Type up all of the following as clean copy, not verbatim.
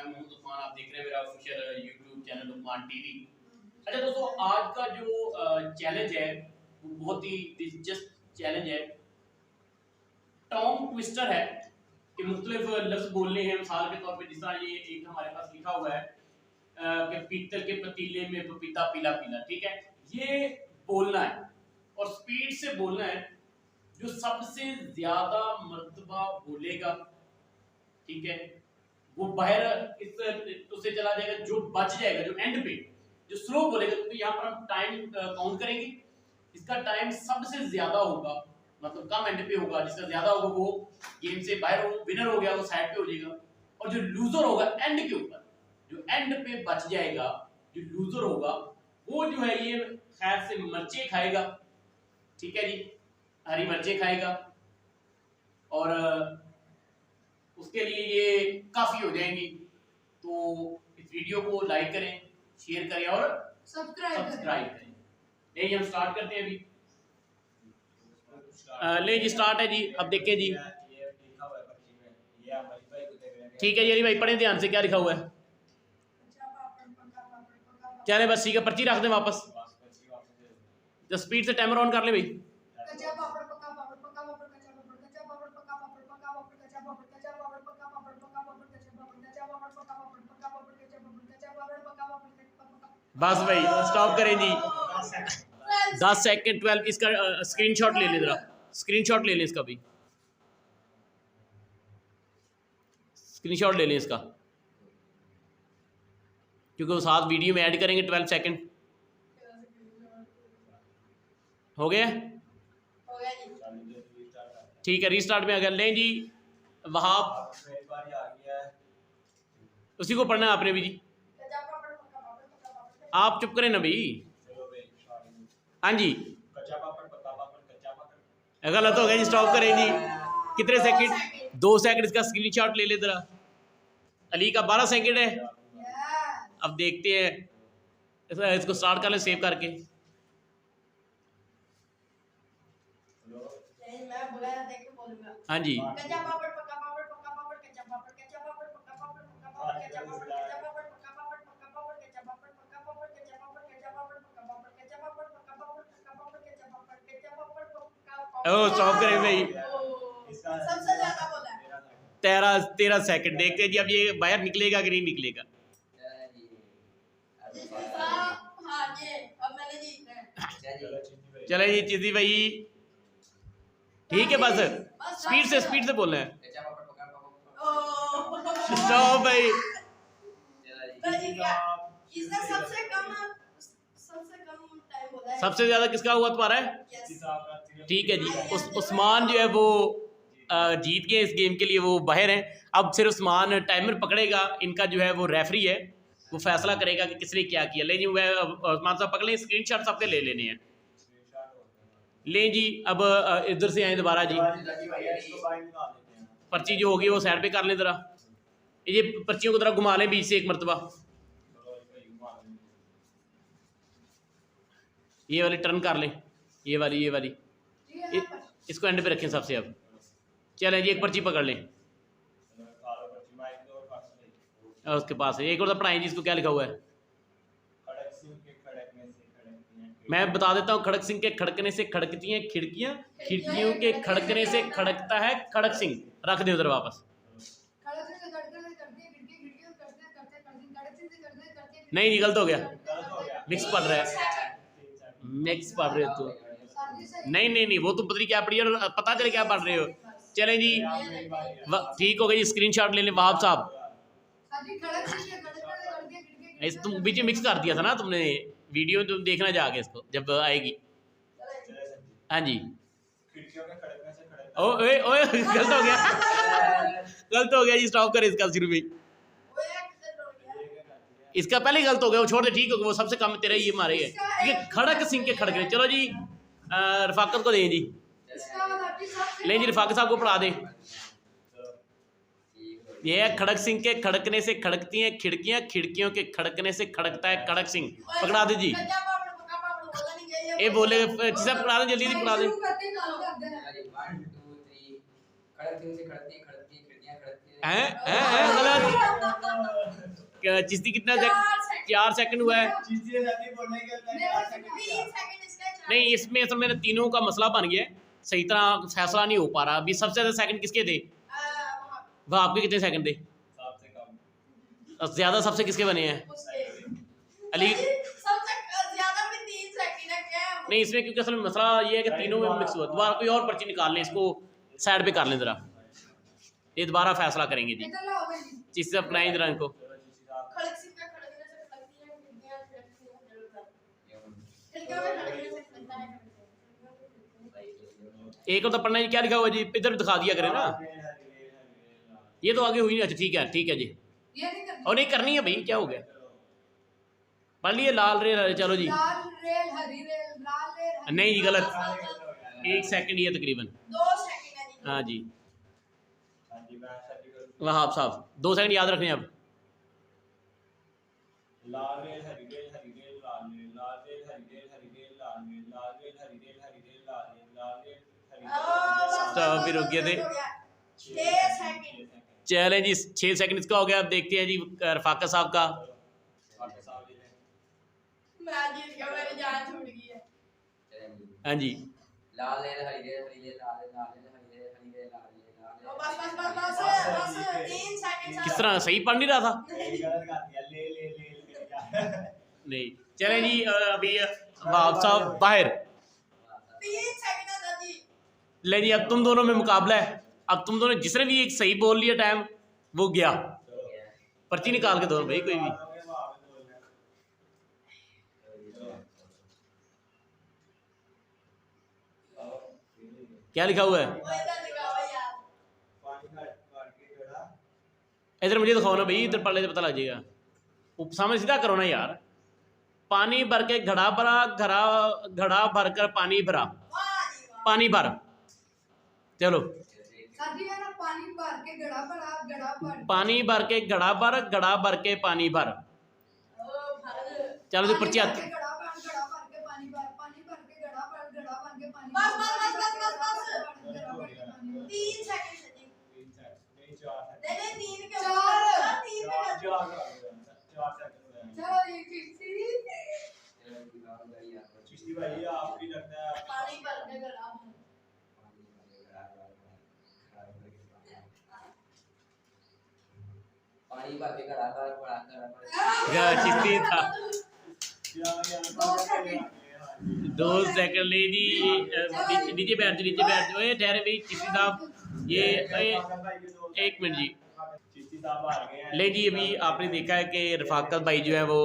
मैं मोहम्मद उस्मान, आप देख रहे हैं मेरा official YouTube channel Usman TV. अच्छा दोस्तों, आज का जो चैलेंज है वो बहुत ही दिलचस्प चैलेंज है। टॉन्ग ट्विस्टर है कि मुख्तलिफ लफ्ज बोलने हैं। मिसाल के तौर पे जिस तरह ये एक हमारे पास लिखा हुआ है कि पीतल के पतीले में पपीता पीला पीला, ठीक है, ये बोलना है और स्पीड से बोलना है। जो सबसे ज्यादा मर्तबा बोलेगा, ठीक है, वो बाहर इस उससे चला जाएगा। जो बच जाएगा, जो एंड पे जो स्लो बोलेगा, तो यहाँ पर हम टाइम काउंट करेंगे। इसका टाइम सबसे ज्यादा होगा, मतलब कम एंड पे होगा, जिसका ज्यादा होगा वो गेम से बाहर हो, विनर हो गया, वो साइड पे हो जाएगा। और जो लूजर होगा एंड के ऊपर, जो एंड पे बच जाएगा, जो लूजर होगा वो जो है ये खैर से मिर्चें खाएगा, ठीक है जी, हरी मिर्चें खाएगा। और उसके लिए ये काफी हो जाएंगी। तो इस वीडियो को लाइक करें, शेयर करें और सब्सक्राइब करें। नहीं, हम स्टार्ट करते हैं अभी। ले जी, स्टार्ट है जी। अब देखें जी, ठीक है जी भाई, पढ़े ध्यान से क्या लिखा हुआ है। क्या है बस, ठीक है, पर्ची रख दें वापस। जो स्पीड से टाइमर ऑन कर ले भाई। बस भाई स्टॉप करें जी। 10 सेकंड 12। इसका स्क्रीनशॉट ले लें जरा, स्क्रीनशॉट ले लें इसका भी, स्क्रीनशॉट ले लें इसका, क्योंकि वो साथ वीडियो में ऐड करेंगे। 12 सेकंड हो गया, ठीक है, रीस्टार्ट में अगर लें जी। वहां उसी को पढ़ना है आपने भी जी। आप चुप करें ना भाई। हाँ जी, गलत हो गया जी, स्टॉप करें जी। कितने सेकंड? 2 सेकंड। इसका स्क्रीनशॉट ले ले जरा। अली का 12 सेकंड है। अब देखते हैं, इसको स्टार्ट कर ले सेव करके। हाँ जी, ओ स्टॉप करें भाई। सबसे ज्यादा बोला है 13 सेकंड। देखते हैं जी अब ये बाहर निकलेगा कि नहीं निकलेगा। चले जी चीजी भाई, ठीक है, बस स्पीड से बोलना है। स्टॉप भाई। सबसे ज्यादा किसका हुआ तुम्हारा है? ठीक है जी, उस्मान जो है वो जीत गए इस गेम के लिए, वो बाहर हैं। अब सिर्फ उस्मान टाइमर पकड़ेगा, इनका जो है वो रेफरी है, वो फैसला करेगा कि किसने क्या किया। ले जी, उस्मान साहब पकड़ लें, स्क्रीनशॉट सबके ले लेने हैं। ले जी, अब इधर से आए दोबारा जी। पर्ची जो होगी वो साइड पे कर लें जरा। ये पर्चियों को जरा घुमा लें बीच से एक मरतबा। ये वाली टर्न कर लें, ये वाली इसको एंड पे रखें सबसे। अब चलें जी, एक पर्ची पकड़ लें। उसके पास है एक और पढ़ाएं जी, इसको क्या लिखा हुआ है। मैं बता देता हूँ। खड़क सिंह के खड़कने से खड़कती हैं खिड़कियां, खिड़कियों के खड़कने से खड़कता है खड़क सिंह। रख दे उधर वापस। नहीं, गलत हो गया, मिक्स पढ़ रहा है, मिक्स पढ़ रहे हो तो। नहीं, वो तो पता नहीं क्या पढ़ी है, पता चले क्या पढ़ रहे हो। चलें जी, ठीक हो गया जी, स्क्रीनशॉट ले लें वहाब साहब। तुम बीच में मिक्स कर दिया था ना तुमने, वीडियो तुम देखना जाके इसको जब आएगी। हाँ जी, ओए ओए गलत हो गया जी, स्टॉप कर इसका शुरू में। इसका पहले ही गलत हो गया, वो छोड़ दे, ठीक हो गया, वो सबसे कम तेरा ये मारे है। ये खड़क सिंह के खड़कने। चलो जी, रफाकत को दें जी, लें जी, रफाकत साहब को पढ़ा दें। ये है खड़क सिंह के खड़कने से खड़कती हैं खिड़कियां, खिड़कियों के खड़कने से खड़कता है खड़क सिंह। पकड़ा दे जी। ये बोले सब पकड़ा दें, जल्दी पकड़ा दें। गलत चिश्ती कितना 4 सेकंड हुआ है। नहीं इसमें असल में तीनों का मसला बन गया है, सही तरह फैसला नहीं हो पा रहा। अभी सबसे ज़्यादा सेकंड किसके थे? वह आपके कितने सेकंड थे? ज़्यादा सबसे किसके बने हैं? अली। नहीं इसमें क्योंकि असल में मसला ये है कि तीनों में मिक्स हुआ। दोबारा कोई और पर्ची निकाल लें, इसको साइड पे कर लें ज़रा, ये दोबारा फैसला करेंगे जी। चिश्ती साहब बनाएं जरा इनको। एक तो पढ़ना जी, क्या लिखा हुआ जी? इधर दिखा दिया करें ना, ये तो आगे हुई नहीं। अच्छा ठीक है जी, और नहीं करनी है भाई, क्या हो गया? पढ़ लिए लाल रेल। चलो जी, लाल रेल हरी रेल लाल रेल नहीं जी गलत, 1 सेकंड ही है तकरीबन। 2 सेकंड है जी। हाँ जी वहाब साहब 2 सेकंड याद रखने। अब लाल रेल हरी रेल हरी रेल लाल रेल लाल रेल हरी रेल हरी रेल लाल रेल लाल रेल हरी रेल हरी रेल लाल रेल लाल रेल हरी तो फिर रुक गए थे। 6 सेकंड। चलें जी 6 सेकंड इसका हो गया। अब देखते हैं जी रफाकत साहब का। मैं जीत गया, मेरी जान छूट गई है। हाँ जी लाल रेल हरी रेल हरी रेल लाल रेल लाल रेल हरी रेल हरी रेल लाल रेल लाल रेल। बस 3 सेकंड। किस तरह सही पढ़ नहीं रहा था? नहीं चलें जी अभी वहाब साहब बाहर। 3 सेकंड था जी। ले जी अब तुम दोनों में मुकाबला है। अब तुम दोनों जिसने भी एक सही बोल लिया टाइम वो गया। पर्ची निकाल के दो भाई कोई भी। क्या लिखा हुआ है इधर? मुझे दिखाओ ना भाई, इधर पढ़ ले तो पता लग जाएगा। सामने सीधा करो ना यार। पानी भर के घड़ा भरा, घड़ा भर कर पानी भरा, पानी भर। चलो पानी भर के घड़ा भर, पानी भर के घड़ा भर, घड़ा भर के पानी भर। चलो जी पर्ची आती। चिश्ती भाई आपकी लगता है पानी भर के घड़ा पानी भर के घड़ा भर बड़ा चिश्ती था। 2 सेकंड ले जी। नीचे बैठ जाओ। ठहरे भाई चिश्ती साहब, ये 1 मिनट जी। ले जी अभी आपने देखा है कि रफाकत भाई जो है वो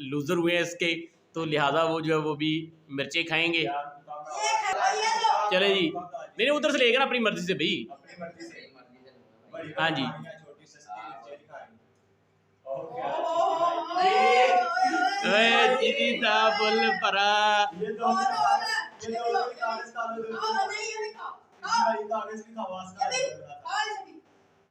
लूजर हुए हैं इसके, तो लिहाजा वो जो है वो भी मिर्चें खाएंगे। चले जी, नहीं उधर से लेगा ना अपनी मर्जी से भाई। हाँ जी चिश्ती साहब बोल परा।